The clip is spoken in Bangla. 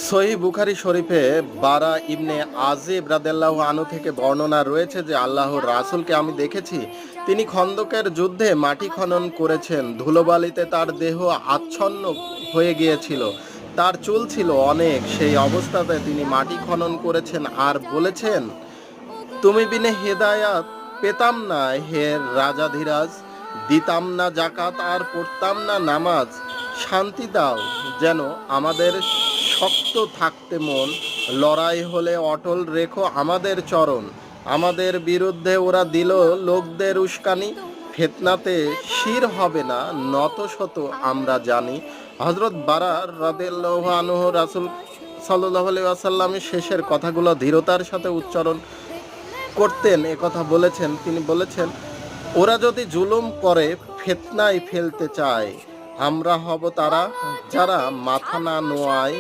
সহিহ বুখারী শরীফে বারা ইবনে আজিব রাদিয়াল্লাহু আনহু থেকে বর্ণনা রয়েছে যে আল্লাহর রাসূলকে আমি দেখেছি, তিনি খন্দকের যুদ্ধে মাটি খনন করেছেন। ধুলোবালিতে তার দেহ আচ্ছন্ন হয়ে গিয়েছিল, তার চুল ছিল অনেক। সেই অবস্থাতে তিনি মাটি খনন করেছেন আর বলেছেন, তুমি বিনে হেদায়াত পেতাম না হে রাজাধিরাজ, দিতাম না জাকাত আর পড়তাম না নামাজ। শান্তি দাও যেন আমাদের শক্ত থাকতে মন, লড়াই হলে অটল রেখো আমাদের চরণ। আমাদের বিরুদ্ধে ওরা দিল লোকদের উস্কানি, ফিতনাতে শির হবে না নত শত আমরা জানি। হযরত বারা রাদিয়াল্লাহু আনহু রাসূল সাল্লাল্লাহু আলাইহি ওয়াসাল্লামের শেষের কথাগুলো ধীরতার সাথে উচ্চারণ করতেন। একথা বলেছেন, তিনি বলেছেন, ওরা যদি জুলুম করে ফিতনায় ফেলতে চায়, আমরা হব তারা যারা মাথা না নোয়ায়।